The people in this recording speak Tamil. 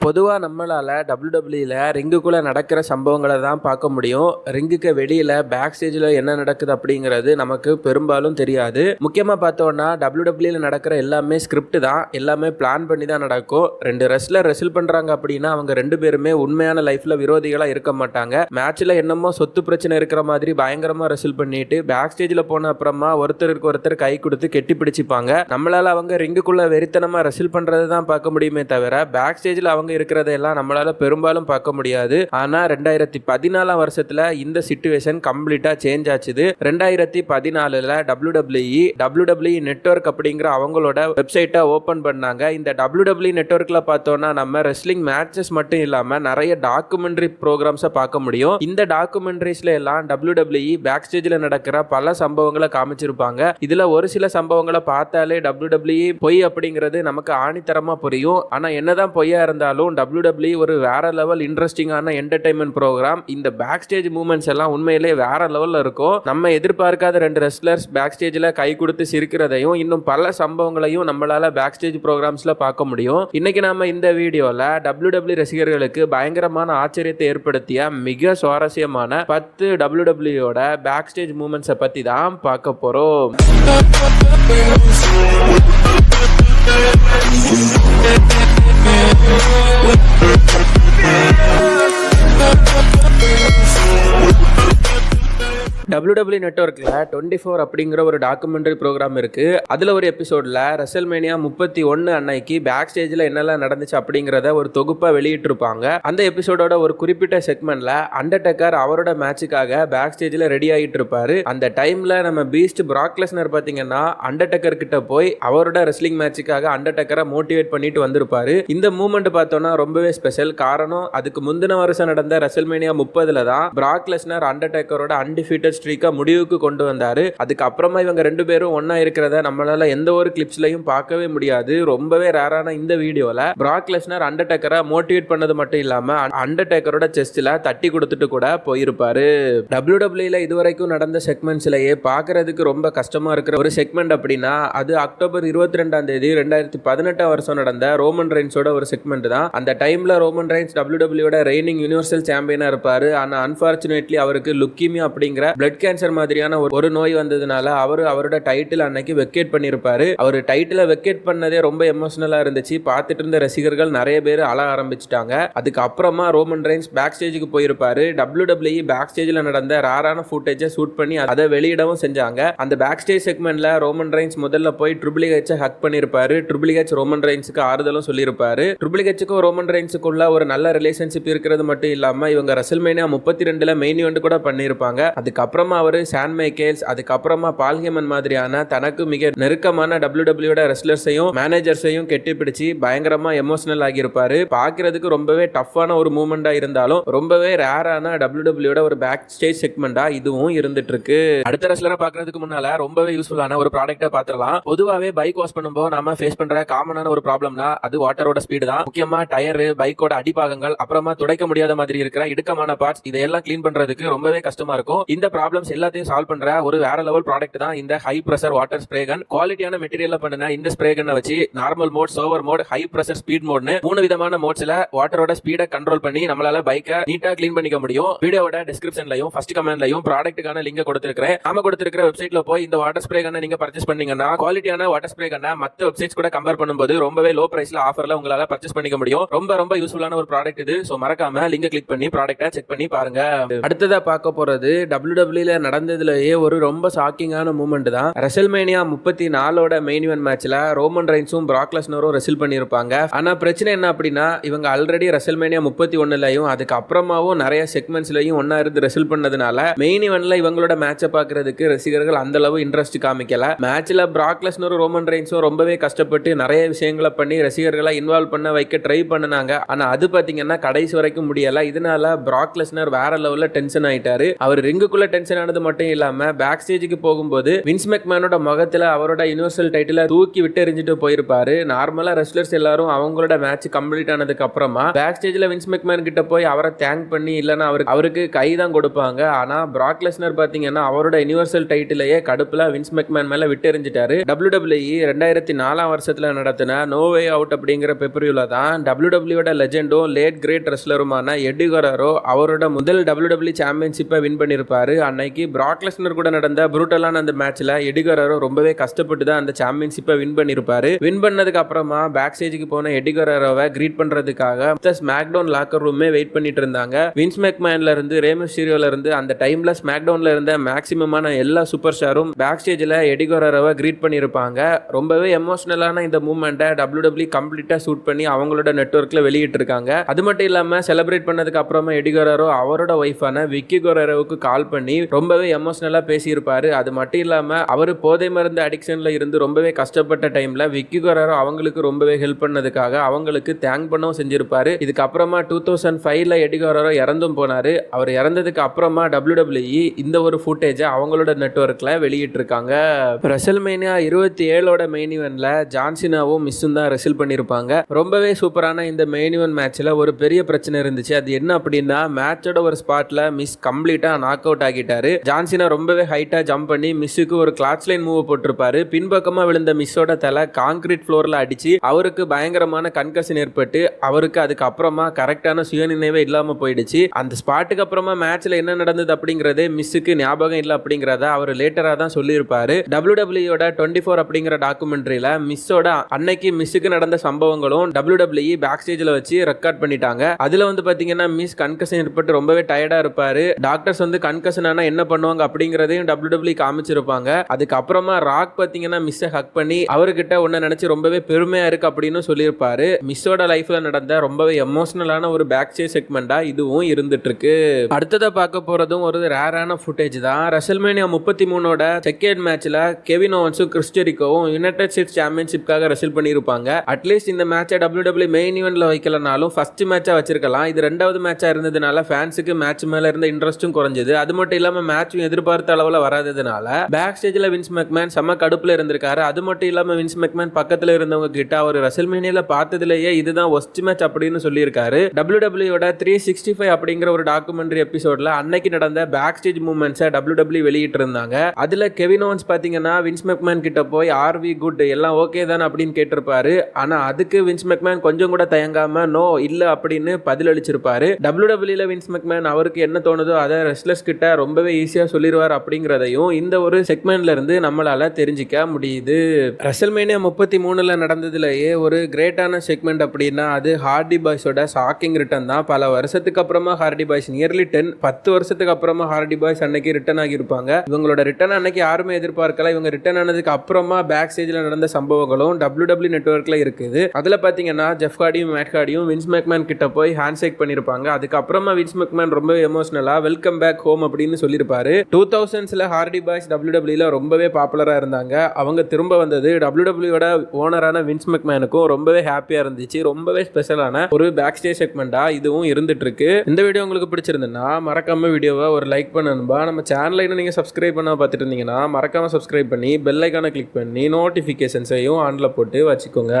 பொதுவா நம்மளால WWE ரிங்குக்குள்ள நடக்கிற சம்பவங்கள தான் பார்க்க முடியும். ரிங்குக்கு வெளியில பேக் ஸ்டேஜ்ல என்ன நடக்குது அப்படிங்கிறது நமக்கு பெரும்பாலும் தெரியாது. முக்கியமா பார்த்தோம்னா WWE நடக்கிற எல்லாமே ஸ்கிரிப்ட் தான். எல்லாமே பிளான் பண்ணி தான் நடக்கும். 2 ரெஸ்லர் ரெஸ்ல் பண்றாங்க அப்படின்னா அவங்க 2 பேருமே உண்மையான லைஃப்ல விரோதிகளா இருக்க மாட்டாங்க. மேட்ச்ல என்னமோ சொத்து பிரச்சனை இருக்கிற மாதிரி பயங்கரமா ரெஸ்ல் பண்ணிட்டு பேக் ஸ்டேஜ்ல போன அப்புறமா ஒருத்தருக்கு ஒருத்தர் கை கொடுத்து கெட்டி பிடிச்சிப்பாங்க. நம்மளால அவங்க ரிங்குக்குள்ள வெறித்தனமா ரெஸ்ல் பண்றது தான் பார்க்க முடியுமே தவிர பேக் ஸ்டேஜ்ல அவங்க இருக்கிறதெல்லாம் நம்மளால பெரும்பாலும் பார்க்க முடியாது. ஆனா 2014 வருஷத்துல இந்த சிச்சுவேஷன் கம்ப்ளீட்டா சேஞ்ச் ஆச்சுது. 2014ல WWE நெட்வொர்க் அப்படிங்கிற அவங்களோட வெப்சைட்டை ஓபன் பண்ணாங்க. இந்த WWE நெட்வொர்க்ல பார்த்தோம்னா நம்ம ரெஸ்லிங் மேட்சஸ் மட்டும் இல்லாம நிறைய டாக்குமெண்ட்ரி ப்ரோக்ராம்ஸை பார்க்க முடியும். இந்த டாக்குமெண்ட்ரிஸ்ல எல்லாம் WWE பேக் ஸ்டேஜ்ல நடக்கிற பல சம்பவங்களை காமிச்சிருப்பாங்க. இதுல ஒரு சில சம்பவங்களை பார்த்தாலே WWE பொய் அப்படிங்கிறது நமக்கு ஆணித்தரமா புரியும். ஆனா என்னதான் பொய்யா இருந்தாலும் WWE ஒரு வேற லெவல் இன்ட்ரெஸ்டிங்கான என்டர்டைன்மெண்ட் ப்ரோக்ராம். இந்த பேக் ஸ்டேஜ் மூமெண்ட்ஸ் எல்லாம் உண்மையிலே வேற லெவல்ல இருக்கும். நம்ம எதிர்பார்க்காத 2 ரெஸ்லர்ஸ் பேக் ஸ்டேஜ்ல கை கொடுத்து சிரிக்கிறதையும் இன்னும் பல சம்பவங்களையும் நம்மளால பேக் ஸ்டேஜ் ப்ரோக்ராம்ஸ்ல பார்க்க முடியும். இன்னைக்கு நாம இந்த வீடியோல WWE ரசிகர்களுக்கு பயங்கரமான ஆச்சரியத்தை ஏற்படுத்திய மிக சுவாரஸ்யமான 10 WWEயோட பேக் ஸ்டேஜ் மூமெண்ட்ஸை பத்தி தான் பார்க்க போறோம். WWE நெட்வொர்க்ல 24 அப்படிங்கிற ஒரு டாக்குமெண்ட்ரி ப்ரோக்ராம் இருக்கு. அதுல ஒரு எபிசோட்ல ரெசல்மேனியா 31 அன்னைக்கு பேக் ஸ்டேஜ்ல என்னெல்லாம் நடந்துச்சு அப்படிங்கறத ஒரு தொகுப்பா வெளியிட்டிருப்பாங்க. அந்த எபிசோடோட ஒரு குறிப்பிட்ட செக்மெண்ட்ல அண்டர்டேக்கர் அவரோட மேட்சுக்காக பேக் ஸ்டேஜ்ல ரெடி ஆகிட்டு இருப்பாரு. அந்த டைம்ல நம்ம பீஸ்ட் பிராக் லெஸ்னர் பாத்தீங்கன்னா அண்டர்டேக்கர் கிட்ட போய் அவரோட ரெஸ்லிங் மேட்சுக்காக அண்டர்டேக்கரை மோட்டிவேட் பண்ணிட்டு வந்திருப்பாரு. இந்த மூமெண்ட் பார்த்தோம்னா ரொம்பவே ஸ்பெஷல். காரணம் அதுக்கு முந்தின வருஷம் நடந்த ரெசல்மேனியா 30ல தான் பிராக் லெஸ்னர் அண்டர்டேக்கரோட அன்டிஃபீட்டட் ஸ்ட்ரீக்கை முடிவுக்கு கொண்டு வந்தாரு. அதுக்கப்புறமா இவங்க 2 பேரும் ஒன்னா இருக்கிறத நம்மளால எந்த ஒரு கிளிப்ஸ்லையும் பார்க்கவே முடியாது. ரொம்பவே ரேரான இந்த வீடியோல பிராக் லெஸ்னர் அண்டர்டேக்கரை மோட்டிவேட் பண்ணது மட்டும் இல்லாம அண்டர்டேக்கரோட செஸ்ட்ல தட்டி கொடுத்துட்டு கூட போயிருப்பாரு. WWE இதுவரைக்கும் நடந்த செக்மெண்ட்ஸ்லயே பார்க்கறதுக்கு ரொம்ப கஷ்டமா இருக்கிற ஒரு செக்மெண்ட் அப்படின்னா அது அக்டோபர் 22 2018 வருஷம் நடந்த ரோமன் ரெயின்ஸோட ஒரு செக்மெண்ட் தான். அந்த டைம்ல ரோமன் ரெயின்ஸ் WWEயோட ரெய்னிங் யூனிவர்சல் சாம்பியனா இருப்பாரு. ஆனா அன்பார்ச்சுனேட்லி அவருக்கு லுக்கீமியா அப்படிங்கிற பிளட் கேன்சர் மாதிரியான ஒரு நோய் வந்ததுனால அவரோட டைட்டில் அன்னைக்கு வெக்கேட் பண்ணிருப்பாரு. அவர் டைட்டிலை வெக்கேட் பண்ணதே ரொம்ப எமோஷனலா இருந்துச்சு. பார்த்துட்டு இருந்த ரசிகர்கள் நிறைய பேர் அழ ஆரம்பிச்சிட்டாங்க. அதுக்கப்புறமா ரோமன் ரெயின்ஸ் பேக் ஸ்டேஜுக்கு போயிருப்பாரு. WWE பேக் ஸ்டேஜ்ல நடந்த ரேரான ஃபுட்டேஜை ஷூட் பண்ணி அதை வெளியிடவும் செஞ்சாங்க. அந்த பேக் ஸ்டேஜ் செக்மெண்ட்ல ரோமன் ரெயின்ஸ் முதல்ல போய் ட்ரிபிள் ஹெச் ஹக் பண்ணிருப்பாரு. ட்ரிபிள் ஹெச் ரோமன் ரெயின்ஸுக்கு ஆறுதலும் சொல்லியிருப்பாரு. ட்ரிபிள் ஹெச்சுக்கும் ரோமன் ரெயின்ஸுக்குள்ள ஒரு நல்ல ரிலேஷன்ஷிப் இருக்கிறது மட்டும் இல்லாம இவங்க ரெசல்மேனியா 32ல மெயின் இவெண்ட் கூட பண்ணிருப்பாங்க. அதுக்கப்புறமா அவரு சான் மைக்கேல்ஸ் அதுக்கப்புறமா பால் ஹேமன் மாதிரியான தனக்கு மிக நெருக்கமான WWEயோட ரெஸ்லர்ஸையும் மேனேஜர்ஸையும் கெட்டி பிடிச்சி பயங்கரமா எமோஷனல் ஆகியிருப்பாரு. பார்க்கிறதுக்கு ரொம்பவே டஃப்பான ஒரு மூமெண்டா இருந்தாலும் ரொம்பவே ரேரான WWEயோட ஒரு பேக் ஸ்டேஜ் செக்மெண்டா இதுவும் இருந்துட்டு இருக்கு. அடுத்த ரெஸ்லரை பார்க்கறதுக்கு முன்னால ரொம்பவே யூஸ்ஃபுல்லான ஒரு ப்ராடக்ட்டை பார்த்துடலாம். பொதுவாவே பைக் வாஷ் பண்ணும்போது நாம ஃபேஸ் பண்ற காமனான ஒரு ப்ராப்ளம்னா அது வாட்டரோட ஸ்பீடு தான். முக்கியமா டயர், பைக்கோட அடிப்பாகங்கள், அப்புறமா துடைக்க முடியாத மாதிரி இருக்கிற இடுக்கமான பார்ட்ஸ் இதெல்லாம் கிளீன் பண்றதுக்கு ரொம்பவே கஷ்டமா இருக்கும். இந்த ப்ராப்ளம்ஸ் எல்லாத்தையும் சால்வ் பண்ற ஒரு வேற லெவல் ப்ராடக்ட் தான் இந்த high pressure water spray gun. குவாலிட்டியான மெட்டீரியல்ல பண்ணுன இந்த ஸ்ப்ரே கன்னை வச்சு normal mode, server mode, high pressure speed மோட்னு 3 விதமான மோட்ஸ்ல வாட்டரோட ஸ்பீடை கண்ட்ரோல் பண்ணி நம்மளால பைக்கை நீட்டா கிளீன் பண்ணிக்க முடியும். வீடியோவோட டிஸ்கிரிப்ஷன்லயும் ஃபர்ஸ்ட் கமெண்ட்லயும் ப்ராடக்ட்டுக்கான லிங்க் கொடுத்திருக்கிறேன். நாம கொடுத்திருக்கிற வெப்சைட்ல போய் இந்த வாட்டர் ஸ்ப்ரே கன்னை நீங்க பர்ச்சேஸ் பண்ணீங்கன்னா குவாலிட்டியான வாட்டர் ஸ்ப்ரே கன்னை மத்த வெப்சைட்ஸ் கூட கம்பேர் பண்ணும்போது ரொம்பவே லோ பிரைஸ்ல ஆஃபர்ல உங்களால பர்ச்சேஸ் பண்ணிக்க முடியும். ரொம்ப யூஸ்ஃபுல்லான ஒரு ப்ராடக்ட் இது. சோ மறக்காம லிங்க் கிளிக் பண்ணி ப்ராடக்ட்டை செக் பண்ணி பாருங்க. அடுத்ததா பார்க்க போறது WWE நடந்ததுலயே ஒரு ரொம்ப ஷாக்கிங்கான மூமெண்ட் தான். ரெசல்மேனியா 34ஓட மெயின் இவென்ட் மேட்ச்ல ரோமன் ரெயின்ஸும் பிராக் லெஸ்னரும் ரெஸ்ல் பண்ணிருப்பாங்க. ஆனா பிரச்சனை என்ன அப்படின்னா இவங்க ஆல்ரெடி ரெசல்மேனியா 31லயும் அதுக்கு அப்புறமாவும் நிறைய செக்மெண்ட்ஸ்லயும் ஒன்னா இருந்து ரெஸ்ல் பண்ணதுனால மெயின் இவென்ட்ல இவங்களோட மேட்சை பார்க்கறதுக்கு ரசிகர்கள் அந்த அளவு இன்ட்ரெஸ்ட் காமிக்கல. மேட்ச்ல பிராக் லெஸ்னரும் ரோமன் ரெயின்ஸும் ரொம்பவே கஷ்டப்பட்டு நிறைய விஷயங்களை பண்ணி ரசிகர்களை இன்வால்வ் பண்ண வைக்க ட்ரை பண்ணாங்க. ஆனா அது பாத்தீங்கன்னா கடைசி வரைக்கும் முடியல. இதனால பிராக் லெஸ்னர் வேற லெவல்ல டென்ஷன் ஆயிட்டாரு. அவர் ரிங்குக்குள்ள டென்ஷன் ஆனது மட்டும் இல்லாம பேக் ஸ்டேஜுக்கு போகும்போது வின்ஸ் மெக்மேனோட முகத்துல அவரோட யூனிவர்சல் டைட்டில தூக்கி விட்டு எறிஞ்சிட்டு போயிருப்பாரு. நார்மலா ரெஸ்லர்ஸ் எல்லாரும் அவங்களோட மேட்ச் கம்ப்ளீட் ஆனதுக்கு அப்புறமா பேக் ஸ்டேஜ்ல வின்ஸ் மெக்மேன் கிட்ட போய் அவரை தேங்க் பண்ணி இல்லனா அவருக்கு கை தான் கொடுப்பாங்க. ஆனா பிராக் லெஸ்னர் பாத்தீங்கன்னா அவரோட யூனிவர்சல் டைட்டிலையே கடுப்புல வின்ஸ் மெக்மேன் மேல விட்டு எறிஞ்சிட்டாரு. WWE 2004 வருஷத்துல நடத்தின நோ வே அவுட் அப்படிங்கிற பெப்பரியூல தான் WWE லெஜெண்டும் லேட் கிரேட் ரெஸ்லருமான எடி கெராரோ அவரோட முதல் WWE சாம்பியன்ஷிப்பை வின் பண்ணிருப்பாரு. அன்னைக்கு பிராக் லெஸ்னர் கூட நடந்த ப்ரூட்டலான அந்த மேட்ச்ல எடி கெராரோ ரொம்பவே கஷ்டப்பட்டு தான் அந்த சாம்பியன்ஷிப்பை வின் பண்ணிருப்பாரு. வின் பண்ணதுக்கு அப்புறமா பேக் ஸ்டேஜுக்கு போன எடி கெராரோவை கிரீட் பண்றதுக்காக ஸ்மாக்டவுன் லாக்கர் ரூமே வெயிட் பண்ணிட்டு இருந்தாங்க. வின்ஸ் மெக்மேன்ல இருந்து ரே மிஸ்டீரியோல இருந்து அந்த டைம்ல ஸ்மாக்டவுன்ல இருந்த மேக்ஸிமமான எல்லா சூப்பர் ஸ்டாரும் பேக் ஸ்டேஜ்ல எடி கெராரோவை கிரீட் பண்ணிருப்பாங்க. ரொம்பவே எமோஷனலான இந்த மூமெண்ட்டை WWE கம்ப்ளீட்டா ஷூட் பண்ணி அவங்களோட நெட்வொர்க்ல வெளியிட்டு இருக்காங்க. அது மட்டும் இல்லாம செலிப்ரேட் பண்ணதுக்கு அப்புறமா எடி கெராரோ அவரோட ஒய்ஃபான விக்கி கெராரோவுக்கு கால் பண்ணி ரொம்பவே எமோஷனலா பேசியிருப்பாரு. அது மட்டும் இல்லாம அவர் போதை மருந்து அடிக்ஷன்ல இருந்து ரொம்பவே கஷ்டப்பட்ட டைம்ல விக்கி கெராரோ அவங்களுக்கு ரொம்பவே ஹெல்ப் பண்ணதுக்காக அவங்களுக்கு தேங்க் பண்ணவும் செஞ்சிருப்பாரு. இதுக்கு அப்புறமா 2005ல எடி கெராரோ இறந்தும் போனாரு. அவர் இறந்ததுக்கு அப்புறமா WWE இந்த ஒரு ஃபுட்டேஜை அவங்களோட நெட்வொர்க்ல வெளியிட்டு இருக்காங்க. ரெசல்மேனியா 27ஓட மெயின் ஈவென்ட்ல ஜான் சினாவும் மிஸ்ஸும் தான் ரெசில் பண்ணிருப்பாங்க. ரொம்பவே சூப்பரான இந்த மெயின் ஈவென்ட் மேட்ச்ல ஒரு பெரிய பிரச்சனை இருந்துச்சு. அது என்ன அப்படின்னா மேட்சோட ஒரு ஸ்பாட்ல மிஸ் கம்ப்ளீட்டா நாக் அவுட் ஆகிட்டாரு. ஜான் சினா ரொம்பவே ஹைட்டா ஜம்ப் பண்ணி மிஸ்ஸுக்கு ஒரு கிளாட்ச் லைன் மூவ் போட்டிருப்பாரு. பின்பக்கமா விழுந்த மிஸ்ஸோட தலை கான்கிரீட் ஃப்ளோர்ல அடிச்சு அவருக்கு பயங்கரமான கன்கஷன் ஏற்பட்டு அவருக்கு அதுக்கு அப்புறமா கரெக்டான சுயநினைவே இல்லாம போயிடுச்சு. அந்த ஸ்பாட்டுக்கு அப்புறமா மேட்ச்ல என்ன நடந்தது அப்படிங்கறதே மிஸ்ஸுக்கு ஞாபகம் இல்லை அப்படிங்கறத அவர் லேட்டரா தான் சொல்லியிருப்பாரு. WWE 24 அப்படிங்கிற டாக்குமெண்ட்ரியில மிஸ்ஸோட அன்னைக்கு மிஸ்ஸுக்கு நடந்த சம்பவங்களும் WWE பேக் ஸ்டேஜ்ல வச்சு ரெக்கார்ட் பண்ணிட்டாங்க. அதுல வந்து பாத்தீங்கன்னா மிஸ் கன்கஷன் ஏற்பட்டு ரொம்பவே டயர்டா இருப்பாரு. டாக்டர்ஸ் வந்து கன்கஷன் ஆனா என்ன பண்ணுவாங்க அப்படிங்கறதையும் WWE காமிச்சிருப்பாங்க. அதுக்கப்புறமா ராக் பாத்தீங்கன்னா மிஸ்ஸை ஹக் பண்ணி அவர்கிட்ட ஒன்னு நினைச்சு ரொம்பவே பெருமையா இருக்கு அப்படின்னு சொல்லியிருப்பாரு. மிஸ்ஸோட லைஃப்ல நடந்த ரொம்பவே எமோஷனலான ஒரு பேக் ஸ்டேஜ் செக்மெண்டா இதுவும் இருந்துட்டு இருக்கு. அடுத்ததா பார்க்க போறதும் ஒரு ரேரான ஃபுட்டேஜ் தான். ரெசல்மேனியா 33ஓட செகண்ட் மேட்ச்ல கெவின் ஓவன்ஸும் கிறிஸ் ஜெரிகோவும் யுனைடெட் ஸ்டேட்ஸ் சாம்பியன்ஷிப்காக ரெசல் பண்ணியிருப்பாங்க. அட்லீஸ்ட் இந்த மேட்சை WWE மெயின் ஈவென்ட்ல வைக்கலனாலும் ஃபர்ஸ்ட் மேட்சா வச்சிருக்கலாம். இது ரெண்டாவது மேட்சா இருந்ததுனால ஃபேன்ஸுக்கு மேட்ச் மேல இருந்த இன்ட்ரெஸ்டும் குறைஞ்சது. அது மட்டும் இல்லாம மேட்சும் எதிர்பார்த்த அளவுல வராததுனால பேக் ஸ்டேஜ்ல வின்ஸ் மெக்மேன் செம்ம கடுப்புல இருந்திருக்காரு. அது மட்டும் இல்லாம வின்ஸ் மெக்மேன் பக்கத்துல இருந்தவங்க கிட்ட அவர் ரெசல்மேனியால பார்த்ததுலயே இதுதான் ஒஸ்ட் மேட்ச் அப்படின்னு சொல்லியிருக்காரு. WWE 365 அப்படிங்கிற ஒரு டாக்குமெண்ட்ரி எபிசோட்ல அன்னைக்கு நடந்த பேக் ஸ்டேஜ் மூமெண்ட்ஸை WWE வெளியிட்டு இருந்தாங்க. அதுல கெவின் ஓவன்ஸ் பாத்தீங்கன்னா வின்ஸ் மெக்மேன் கிட்ட போய் ஆர் வி குட் எல்லாம் ஓகே தான் அப்படின்னு கேட்டிருப்பாரு. ஆனா அதுக்கு வின்ஸ் மெக்மேன் கொஞ்சம் கூட தயங்காம நோ இல்ல அப்படின்னு பதில் அளிச்சிருப்பாரு. WWE வின்ஸ் மெக்மேன் அவருக்கு என்ன தோணுதோ அதை ரெஸ்லர்ஸ் கிட்ட ரொம்பவே ஈஸியா சொல்லிடுவார் அப்படிங்கறதையும் இந்த ஒரு செக்மெண்ட்ல இருந்து நம்மளால தெரிஞ்சிக்க முடியுது. ரெசல்மேனியா 33ல நடந்ததுலயே ஒரு கிரேட்டான செக்மெண்ட் அப்படின்னா அது ஹார்டி பாய்ஸோட ஷாக்கிங் ரிட்டர்ன் தான். பல வருஷத்துக்கு அப்புறமா ஹார்டி பாய்ஸ் நியர்லி 10 வருஷத்துக்கு அப்புறமா ஹார்டி பாய்ஸ் அன்னைக்கு ரிட்டர்ன் ஆகியிருப்பாங்க. இவங்களோட ரிட்டர்ன் அன்னைக்கு யாருமே எதிர்பார்க்கல. இவங்க ரிட்டர்ன் ஆனதுக்கு அப்புறமா பேக் ஸ்டேஜ்ல நடந்த சம்பவங்களும் WWE நெட்வொர்க்ல இருக்குது. அதுல பாத்தீங்கன்னா ஜெஃப் ஹார்டியும் மேட் ஹார்டியும் வின்ஸ் மெக்மேன் கிட்ட போய் ஹேண்ட் ஷேக் பண்ணிருப்பாங்க. அதுக்கப்புறமா வின்ஸ் மெக்மேன் ரொம்ப எமோஷனலா வெல்கம் பேக் ஹோம் அப்படின்னு சொல்லியிருப்பாரு. 2000ஸ்ல ஹார்டி பாய்ஸ் WWEல ரொம்பவே பாப்புலரா இருந்தாங்க. அவங்க திரும்ப வந்தது WWEயோட ஓனரான வின்ஸ் மெக்மேனுக்கும் ரொம்பவே ஹாப்பியா இருந்துச்சு. ரொம்பவே ஸ்பெஷலான ஒரு பேக் ஸ்டேஜ் செக்மெண்டா இதுவும் இருந்துட்டு இருக்கு. இந்த வீடியோ உங்களுக்கு பிடிச்சிருந்ததுன்னா மறக்காம வீடியோவை ஒரு லைக் பண்ணணும்பா. நம்ம சேனலை இன்னும் நீங்க சப்ஸ்கிரைப் பண்ண பார்த்துட்டு இருந்தீங்கன்னா மறக்காம சப்ஸ்கிரைப் பண்ணி பெல் ஐக்கானை கிளிக் பண்ணி நோட்டிபிகேஷன்ஸையும் ஆன்ல போட்டு வச்சுக்கோங்க.